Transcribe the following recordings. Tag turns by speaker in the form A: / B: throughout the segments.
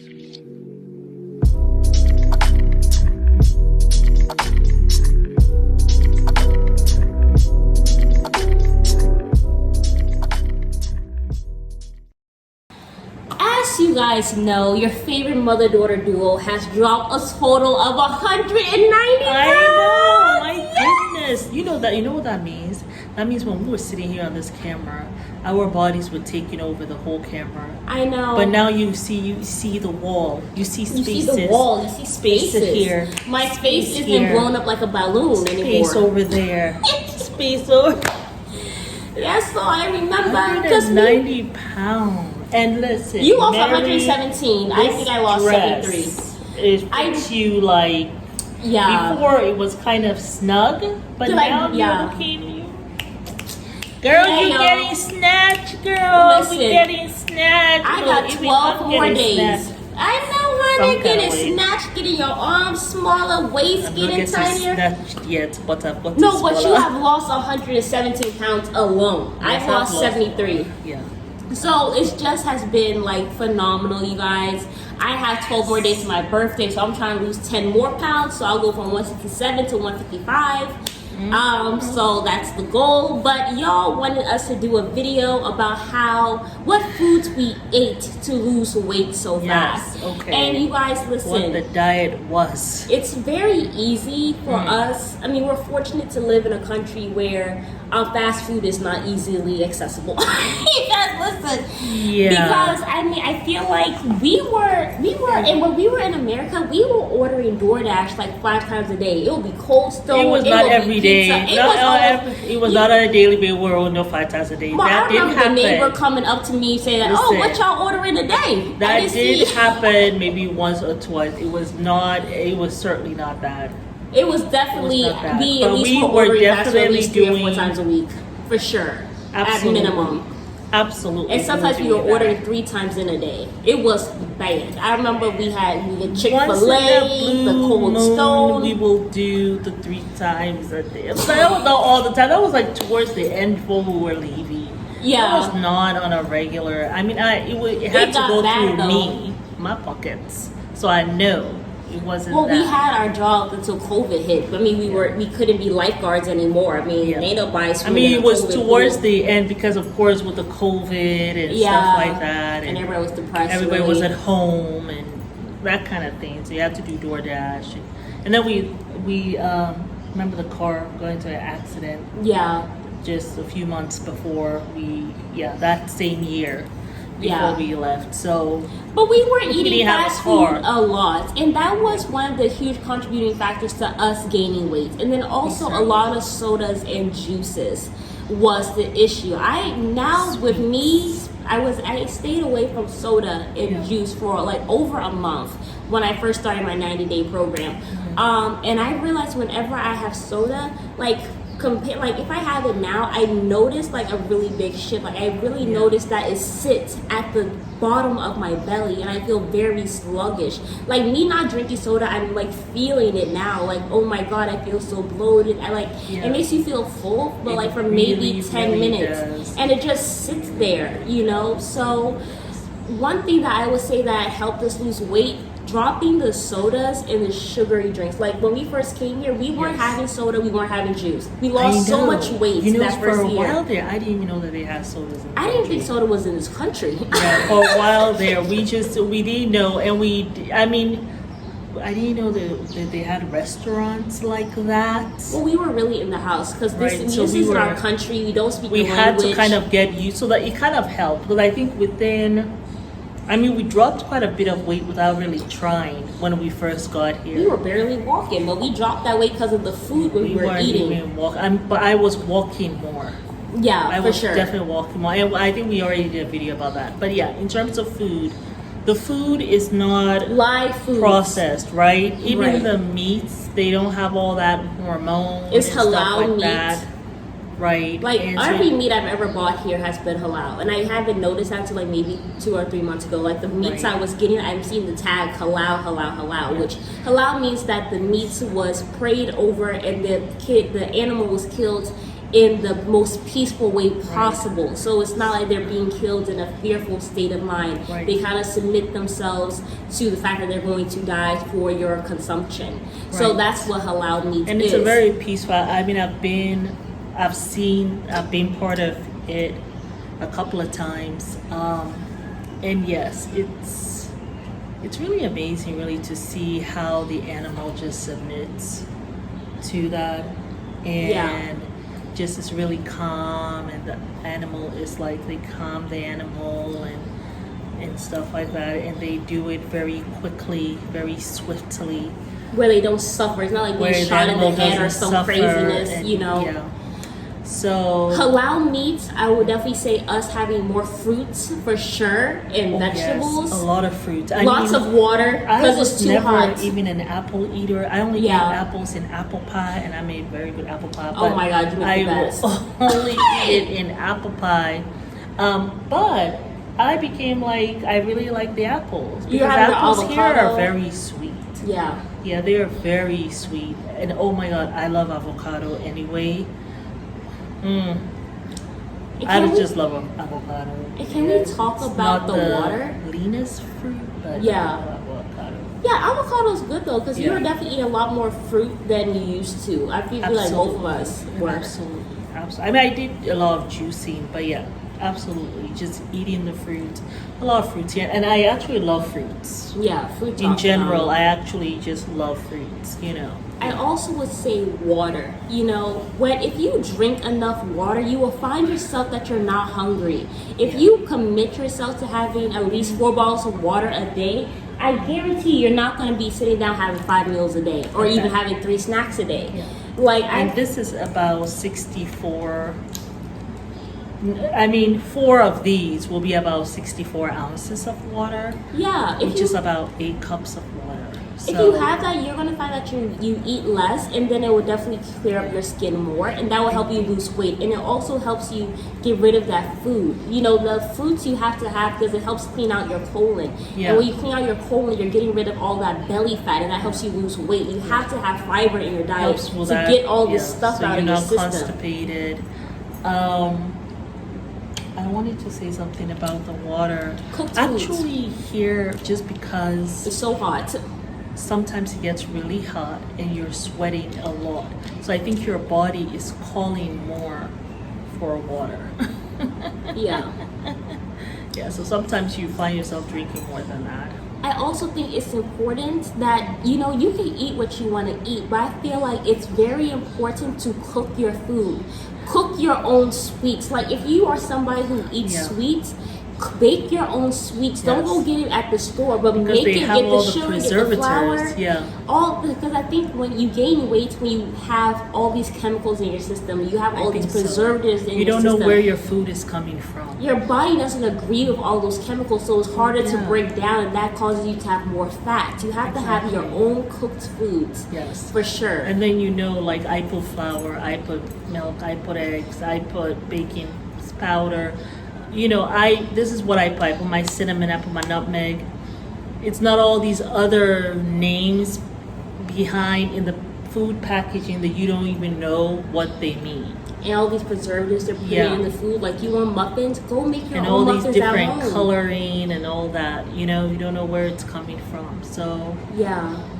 A: As you guys know, your favorite mother-daughter duo has dropped a total of 190 pounds.
B: I know, my goodness. You know what that means? That means when we were sitting here on this camera, our bodies were taking over the whole camera.
A: I know.
B: But now you see the wall. You see spaces.
A: You see the wall. You see spaces.
B: Here.
A: My space isn't blown up like a balloon anymore.
B: Space over there. Space over.
A: Yes, so I remember.
B: 190 pounds. And listen,
A: you lost 117. I think I lost 73.
B: It fits you like, before it was kind of snug, but now you're looking. Girl, you're getting snatched, girl.
A: Listen,
B: we're getting snatched.
A: I got 12 more days. Snatched. I know, honey, getting snatched, getting your arms smaller, waist getting tinier.
B: Snatched yet, but I've got
A: no, but you have lost 117 pounds alone. Yes, I've lost 73.
B: Yeah.
A: So it just has been like phenomenal, you guys. I have 12 more days to my birthday, so I'm trying to lose 10 more pounds. So I'll go from 167 to 155. So that's the goal. But y'all wanted us to do a video about what foods we ate to lose weight so fast.
B: Okay.
A: And you guys, listen.
B: What the diet was.
A: It's very easy for us. I mean, we're fortunate to live in a country where fast food is not easily accessible. You guys, listen.
B: Yeah.
A: Because I mean, I feel like we were, and when we were in America, we were ordering DoorDash like 5 times a day. It would be Cold Stone.
B: It was not every day. It was not on a daily basis. We were ordering 5 times a day. That didn't happen.
A: The neighbor coming up to me saying, that, "Oh, what y'all ordering today?"
B: That did happen maybe once or twice. It was not. It was certainly not bad.
A: It was definitely we were
B: were
A: definitely
B: doing
A: 3 or 4 times a week for sure.
B: Absolutely.
A: At minimum.
B: Absolutely.
A: And sometimes we were ordering 3 times in a day. It was bad. I remember we had Chick-fil-A, the Cold Stone.
B: We will do the 3 times a day. That was not all the time. That was like towards the end before we were leaving.
A: Yeah.
B: That was not on a regular. I mean, it had to go through me, my pockets. So I know. It wasn't.
A: Well, we had our jobs until COVID hit. I mean, we couldn't be lifeguards anymore. I mean, ain't nobody swimming.
B: I mean, it was towards the end because, of course, with the COVID and stuff like that,
A: and everybody was depressed.
B: Everybody was at home and that kind of thing. So you have to do DoorDash, and then we remember the car going to an accident.
A: Yeah.
B: Just a few months before that same year. Before we left,
A: but we were eating fast food a lot, and that was one of the huge contributing factors to us gaining weight. And then also a lot of sodas and juices was the issue. I stayed away from soda and juice for like over a month when I first started my 90-day program. And I realized whenever I have soda, like if I have it now, I notice like a really big shift. Like I really notice that it sits at the bottom of my belly and I feel very sluggish. Like me not drinking soda, I'm like feeling it now. Like, oh my God, I feel so bloated. It makes you feel full, but like for maybe 10 minutes. And it just sits there, you know? So one thing that I would say that helped us lose weight, dropping the sodas and the sugary drinks. Like when we first came here, we weren't having soda, we weren't having juice. We lost so much weight that first year.
B: For a while there, I didn't even know that they had sodas in the
A: I didn't think soda was in this country.
B: Yeah, for a while there, we didn't know, and I didn't know that they had restaurants like that.
A: Well, we were really in the house because this is our country. We don't speak the language. We
B: had to kind of get used, so that it kind of helped. But I think we dropped quite a bit of weight without really trying when we first got here.
A: We were barely walking, but we dropped that weight because of the food we were eating.
B: But I was walking more.
A: Yeah,
B: I was definitely walking more. I think we already did a video about that. But yeah, in terms of food, the food is not
A: live food,
B: processed, right? Even the meats, they don't have all that hormones.
A: It's
B: and
A: halal
B: stuff like
A: meat.
B: That. Right.
A: Like every meat I've ever bought here has been halal, and I haven't noticed that until like maybe 2 or 3 months ago. Like the meats I was getting, I'm seeing the tag halal, which halal means that the meat was prayed over and the animal was killed in the most peaceful way possible. So it's not like they're being killed in a fearful state of mind. They kind of submit themselves to the fact that they're going to die for your consumption. So that's what halal meat is.
B: And it's a very peaceful. I mean, I've been part of it a couple of times, and yes, it's really amazing, really, to see how the animal just submits to that, and just is really calm, and the animal is like, they calm the animal and stuff like that, and they do it very quickly, very swiftly,
A: where they don't suffer. It's not like being shot in the head or some craziness, So halal meats, I would definitely say us having more fruits for sure, and vegetables.
B: Yes, a lot of fruit.
A: Lots of water, because it's too hot.
B: I was never even an apple eater. I only eat apples in apple pie, and I made very good apple pie.
A: Oh my God, you make the best.
B: I only eat it in apple pie. But I became like, I really like the apples. Because apples here are very sweet.
A: Yeah.
B: Yeah, they are very sweet. And oh my God, I love avocado anyway. I just love avocado.
A: Can we talk about the water?
B: Leanest fruit, but avocado.
A: Yeah, avocado is good though, because you're definitely eating a lot more fruit than you used to. I feel like both of us were.
B: Absolutely. I mean, I did a lot of juicing, but absolutely, just eating the fruit. A lot of fruits here, and I actually love fruits.
A: Yeah, fruits
B: in general. I actually just love fruits.
A: I also would say water. If you drink enough water, you will find yourself that you're not hungry. If you commit yourself to having at least 4 bottles of water a day, I guarantee you're not going to be sitting down having 5 meals a day, or even having 3 snacks a day. And
B: this is about 64. I mean, 4 of these will be about 64 ounces of water.
A: Yeah,
B: which is about 8 cups of water.
A: If you have that, you're going to find that you eat less, and then it will definitely clear up your skin more, and that will help you lose weight. And it also helps you get rid of that food. The fruits you have to have, because it helps clean out your colon. And when you clean out your colon, you're getting rid of all that belly fat, and that helps you lose weight. You have to have fiber in your diet to get all this stuff out of your system.
B: So you're not constipated. I wanted to say something about the water.
A: Cooked foods.
B: Actually, here, just because
A: it's so hot,
B: sometimes it gets really hot and you're sweating a lot. So I think your body is calling more for water.
A: Yeah.
B: So sometimes you find yourself drinking more than that.
A: I also think it's important that, you can eat what you want to eat, but I feel like it's very important to cook your food. Cook your own sweets. Like, if you are somebody who eats sweets, bake your own sweets. Don't go get it at the store, but
B: because
A: make it. Get the sugar, get the flour.
B: Yeah.
A: Because I think when you gain weight, when you have all these chemicals in your system, you have all these preservatives in your system.
B: You don't know where your food is coming from.
A: Your body doesn't agree with all those chemicals, so it's harder to break down, and that causes you to have more fat. You have to have your own cooked foods.
B: Yes.
A: For sure.
B: And then like I put flour, I put milk, I put eggs, I put baking powder. This is what I put. I put my cinnamon, I put my nutmeg. It's not all these other names behind in the food packaging that you don't even know what they mean.
A: And all these preservatives they're putting in the food. Like, you want muffins? Go make your
B: And
A: own muffins at home.
B: all these different coloring and all that. You don't know where it's coming from. So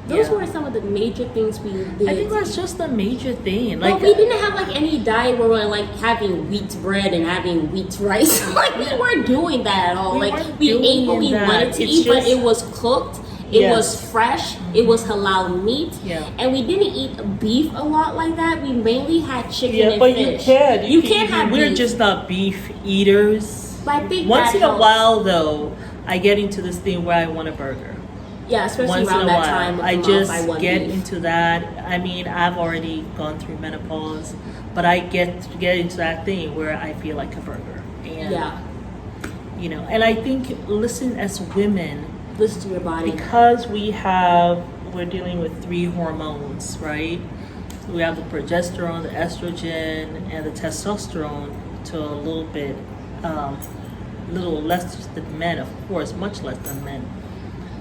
A: those were some of the major things we did.
B: I think that's just the major thing.
A: Like, we didn't have any diet where we're having wheat bread and having wheat rice. We weren't doing that at all. We ate what we wanted to eat, but it was cooked. It was fresh. It was halal meat. And we didn't eat beef a lot like that. We mainly had chicken and fish. You can have beef.
B: We're just not beef eaters.
A: But I think
B: once in a while, though, I get into this thing where I want a burger.
A: Yeah, especially around that time of the month,
B: I get into that. I mean, I've already gone through menopause, but I get into that thing where I feel like a burger. And, and I think, as women,
A: listen to your body.
B: Because we're dealing with 3 hormones, right? We have the progesterone, the estrogen, and the testosterone to a little less than men, of course, much less than men.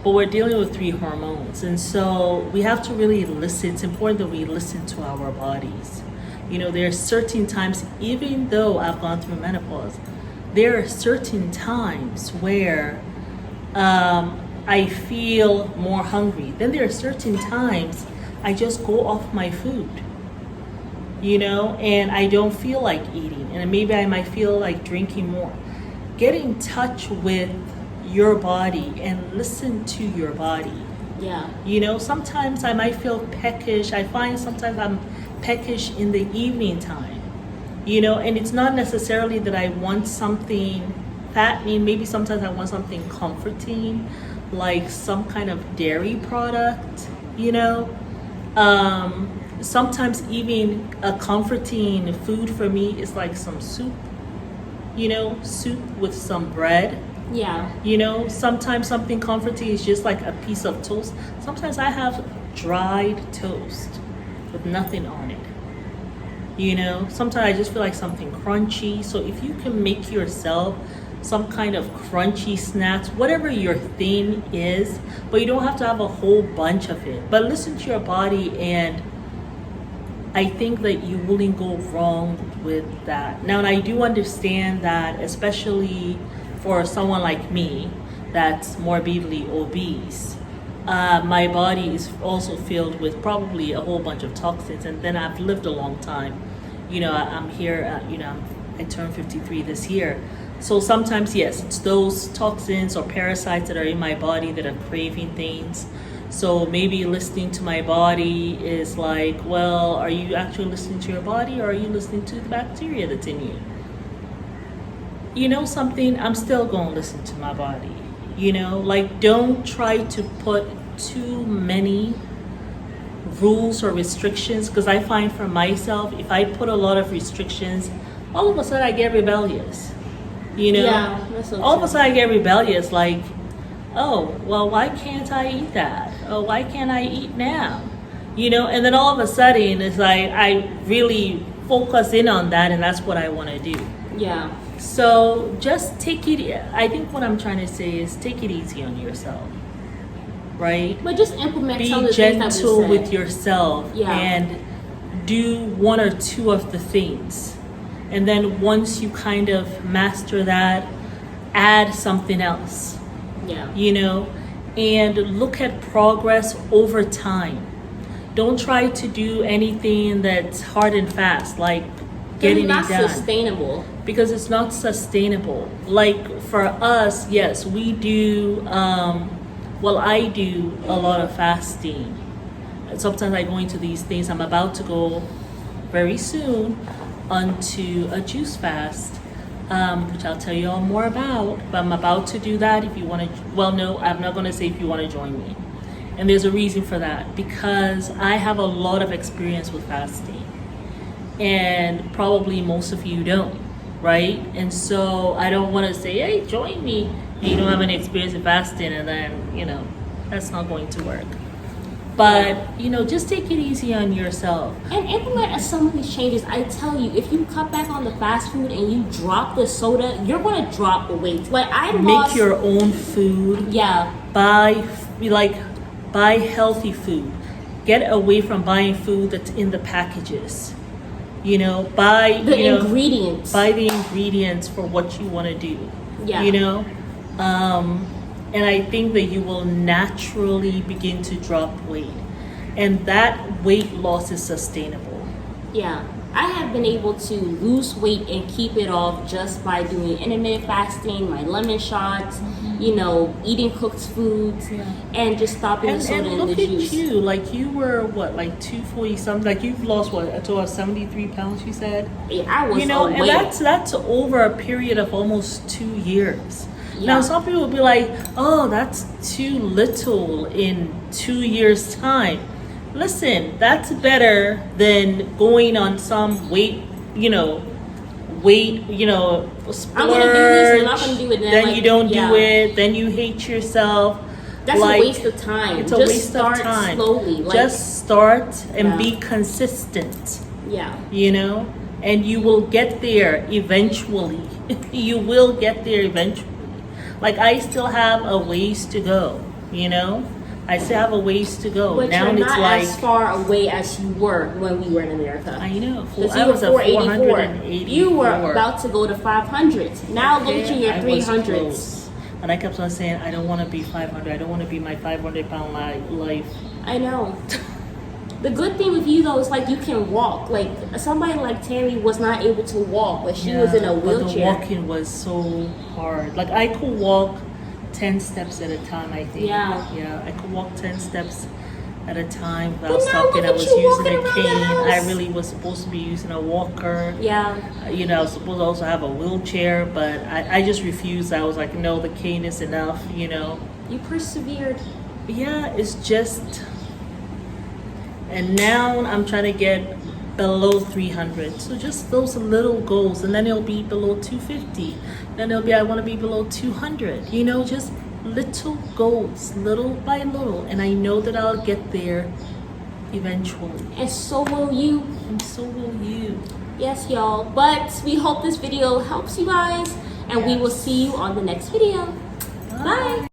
B: But we're dealing with 3 hormones. And so we have to really listen. It's important that we listen to our bodies. You know, there are certain times, even though I've gone through menopause, there are certain times where I feel more hungry. Then there are certain times I just go off my food, you know, and I don't feel like eating. And maybe I might feel like drinking more. Get in touch with your body and listen to your body.
A: Yeah.
B: You know, sometimes I might feel peckish. I find sometimes I'm peckish in the evening time, you know, and it's not necessarily that I want something fattening. Maybe sometimes I want something comforting, like some kind of dairy product, you know. Sometimes even a comforting food for me is like some soup, you know, soup with some bread.
A: Yeah.
B: You know, sometimes something comforting is just like a piece of toast. Sometimes I have dried toast with nothing on it. You know, sometimes I just feel like something crunchy. So if you can make yourself some kind of crunchy snacks, whatever your thing is, but you don't have to have a whole bunch of it. But listen to your body, and I think that you wouldn't go wrong with that. Now, and I do understand that, especially for someone like me that's morbidly obese, my body is also filled with probably a whole bunch of toxins. And then I've lived a long time. You know, I'm here, you know, I turned 53 this year. So sometimes, yes, it's those toxins or parasites that are in my body that are craving things. So maybe listening to my body is like, well, are you actually listening to your body, or are you listening to the bacteria that's in you? You know something, I'm still going to listen to my body. You know, like, don't try to put too many rules or restrictions, because I find for myself, if I put a lot of restrictions, all of a sudden I get rebellious. You know,
A: Yeah, that's so
B: all of
A: true.
B: a sudden I get rebellious, like, oh, well, why can't I eat that? Oh, why can't I eat now? You know, and then all of a sudden it's like I really focus in on that, and that's what I want to do.
A: Yeah.
B: So just take it, I think what I'm trying to say is take it easy on yourself, right?
A: But just implement some of
B: Be
A: the things that we
B: gentle
A: said.
B: with yourself,
A: Yeah.
B: and do one or two of the things. And then once you kind of master that, add something else,
A: Yeah.
B: you know, and look at progress over time. Don't try to do anything that's hard and fast, like getting it
A: not
B: done.
A: sustainable.
B: Because it's not sustainable. Like for us, yes, we do, well, I do a lot of fasting. Sometimes I go into these things. I'm about to go very soon onto a juice fast, which I'll tell you all more about. But I'm about to do that. If you want to, well, no, I'm not going to say if you want to join me. And there's a reason for that, because I have a lot of experience with fasting, and probably most of you don't, right? And so I don't want to say, hey, join me, and you don't have any experience in fasting, and then, you know, that's not going to work. But, you know, just take it easy on yourself.
A: And implement some of these changes. I tell you, if you cut back on the fast food and you drop the soda, you're going to drop the weight. Like, I lost...
B: Make your own food.
A: Yeah.
B: Buy healthy food. Get away from buying food that's in the packages. You know, buy
A: ingredients.
B: Buy the ingredients for what you want to do.
A: Yeah.
B: You know, and I think that you will naturally begin to drop weight, and that weight loss is sustainable.
A: Yeah. I have been able to lose weight and keep it off just by doing intermittent fasting, my lemon shots, you know, eating cooked foods, and just stopping the soda and
B: look
A: the
B: at
A: juice.
B: you, like you were what, like 240 something, like you've lost what, a total of 73 pounds, you said?
A: Yeah, I was
B: You know,
A: away.
B: and that's over a period of almost 2 years.
A: Yeah.
B: Now, some people will be like, oh, that's too little in 2 years' time. Listen, that's better than going on some weight, splurge.
A: I'm gonna do this and I'm not gonna do it.
B: Then you don't do it. Then you hate yourself.
A: That's a waste of time.
B: It's a
A: Just
B: waste
A: start
B: of time.
A: slowly.
B: Just start and
A: Yeah.
B: be consistent.
A: Yeah.
B: You know, and you will get there eventually. You will get there eventually. Like, I still have a ways to go, you know, I still have a ways to go.
A: But
B: Now
A: you're
B: it's
A: not
B: like,
A: as far away as you were when we were in America.
B: I know.
A: Because
B: I
A: you were
B: was at
A: 484.
B: 484.
A: You were about to go to 500. Now look at you, you're
B: I was
A: 300s.
B: close. And I kept on saying, I don't want to be 500. I don't want to be my 500-pound life.
A: I know. The good thing with you though is like you can walk. Like somebody like Terry was not able to walk, but she was in a
B: But
A: wheelchair.
B: the walking was so hard. Like I could walk 10 steps at a time, I think.
A: Yeah.
B: I could walk 10 steps at a time
A: But
B: without
A: now
B: stopping.
A: look
B: I
A: at
B: was
A: you
B: using
A: walking
B: a
A: around the
B: cane. I
A: house.
B: really was supposed to be using a walker.
A: Yeah.
B: You know, I was supposed to also have a wheelchair, but I just refused. I was like, no, the cane is enough, you know.
A: You persevered.
B: Yeah, it's just, and now I'm trying to get below 300. So just those little goals, and then it'll be below 250. Then it'll be, I want to be below 200. You know, just little goals, little by little, and I know that I'll get there eventually.
A: And so will you.
B: And so will you.
A: Yes, y'all. But we hope this video helps you guys, and we will see you on the next video. Bye.